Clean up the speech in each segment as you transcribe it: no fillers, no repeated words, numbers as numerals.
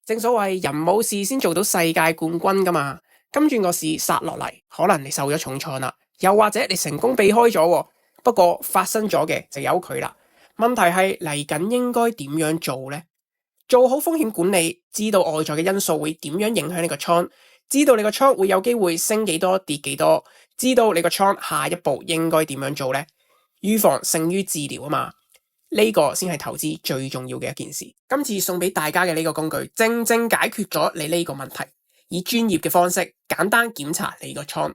正所謂人冇事先做到世界冠軍噶嘛，今轉個市殺落嚟，可能你受咗重創啦，又或者你成功避開咗喎，不過發生咗嘅就由佢啦。問題係嚟緊應該點樣做呢？做好風險管理，知道外在嘅因素會點樣影響你個倉，知道你個倉會有機會升幾多跌幾多，知道你個倉下一步應該點樣做呢？預防勝於治療啊嘛。呢個先係投資最重要嘅一件事。今次送俾大家嘅呢個工具，正正解決咗你呢個問題，以專業嘅方式簡單檢查你個倉。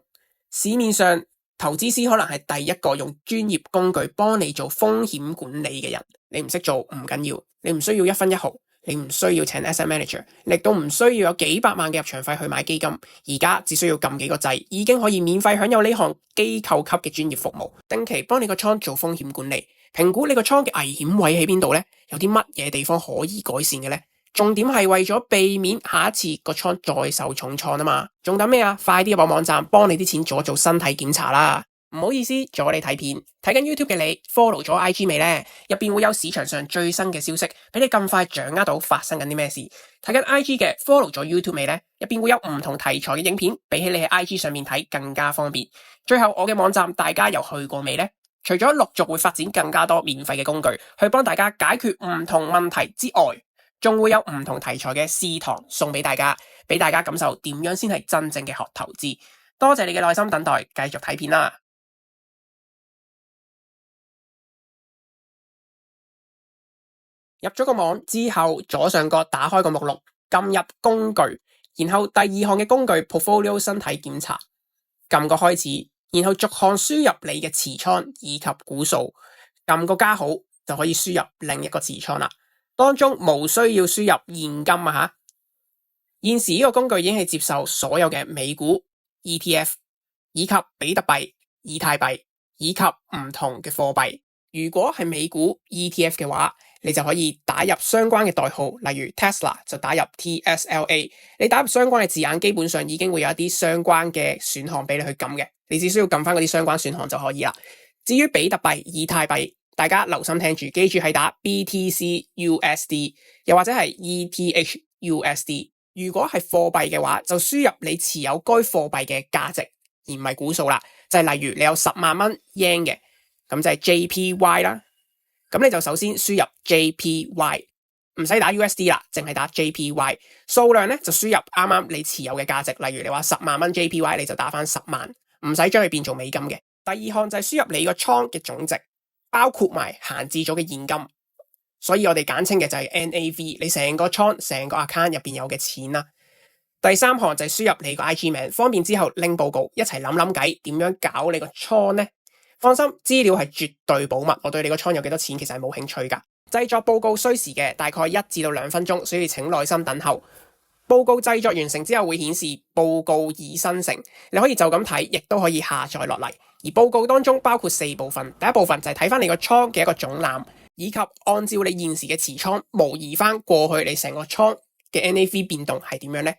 市面上投資師可能係第一個用專業工具幫你做風險管理嘅人。你唔識做唔緊要，你唔需要一分一毫，你唔需要請 asset manager， 亦都唔需要有幾百萬嘅入場費去買基金。而家只需要撳幾個掣，已經可以免費享有呢項機構級嘅專業服務，定期幫你個倉做風險管理。評估你個倉嘅危險位喺邊度呢？有啲乜嘢地方可以改善嘅呢？重點係為咗避免下一次個倉再受重創啊嘛！仲等咩啊？快啲入網站幫你啲錢做身體檢查啦！唔好意思，阻你睇片，睇緊 YouTube 嘅你 follow 咗 IG 未呢？入邊會有市場上最新嘅消息，俾你咁快掌握到發生緊啲咩事。睇緊 IG 嘅 follow 咗 YouTube 未呢？入邊會有唔同題材嘅影片，比起你喺 IG 上面睇更加方便。最後，我嘅網站大家又去過未呢？除咗陸續會發展更加多免費嘅工具去幫大家解決唔同問題之外，仲會有唔同題材嘅試堂送俾大家，俾大家感受點樣先係真正嘅學投資。多謝你嘅耐心等待，繼續睇片啦。入咗個網之後，左上角打開個目錄，撳入工具，然後第二項嘅工具 Portfolio 身體檢查，撳個開始。然後逐項輸入你嘅持倉以及股數，撳個加號就可以輸入另一個持倉啦。當中無需要輸入現金啊吓。現時呢個工具已經係接受所有嘅美股 ETF 以及比特幣、以太幣以及唔同嘅貨幣。如果係美股 ETF 嘅話，你就可以打入相關嘅代號，例如 Tesla 就打入 TSLA。你打入相關嘅字眼，基本上已經會有一啲相關嘅選項俾你去撳嘅。你只需要撳翻嗰啲相關選項就可以啦。至於比特幣、以太幣，大家留心聽住，記住係打 BTC/USD， 又或者係 ETH/USD。如果係貨幣嘅話，就輸入你持有該貨幣嘅價值，而唔係股數啦。就係例如你有10萬蚊 yen 嘅，咁就係 JPY 啦。咁你就首先輸入 JPY， 唔使打 USD 啦，淨係打 JPY。數量咧就輸入啱啱你持有嘅價值，例如你話10萬蚊 JPY， 你就打翻10萬。唔使將佢變做美金嘅。第二項就係輸入你個倉嘅總值，包括埋閒置咗嘅現金，所以我哋簡稱嘅就係 NAV， 你成個倉成個 account 入邊有嘅錢啦。第三項就係輸入你個 IG 名，方便之後拎報告一齊諗計點樣搞你個倉呢？放心，資料係絕對保密，我對你個倉有幾多錢其實係冇興趣噶。製作報告需時嘅，大概1至2分鐘，所以請耐心等候。報告製作完成之後會顯示報告已生成，你可以就咁睇，亦都可以下載落嚟。而報告當中包括4部分，第一部分就係睇翻你個倉嘅一個總覽，以及按照你現時嘅持倉模擬翻過去你成個倉嘅 NAV 變動係點樣呢？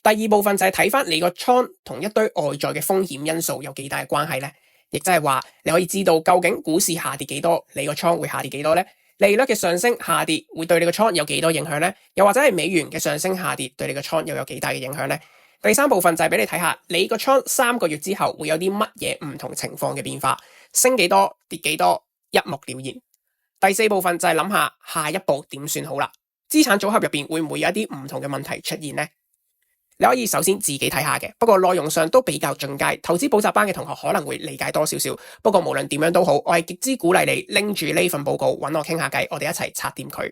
第二部分就係睇翻你個倉同一堆外在嘅風險因素有幾大嘅關係呢？亦即係話你可以知道究竟股市下跌幾多，你個倉會下跌幾多呢？利率嘅上升下跌會對你個倉有幾多影響呢？又或者係美元嘅上升下跌對你個倉又有幾大嘅影響呢？第三部分就係俾你睇下你個倉3個月之後會有啲乜嘢唔同情況嘅變化，升幾多跌幾多，一目了然。第四部分就係諗下下一步點算好啦。資產組合入邊會唔會有一啲唔同嘅問題出現呢？你可以首先自己睇下嘅，不過內容上都比較進階，投資補習班嘅同學可能會理解多少少。不過無論點樣都好，我係極之鼓勵你拎住呢份報告揾我傾下偈，我哋一齊拆掂佢。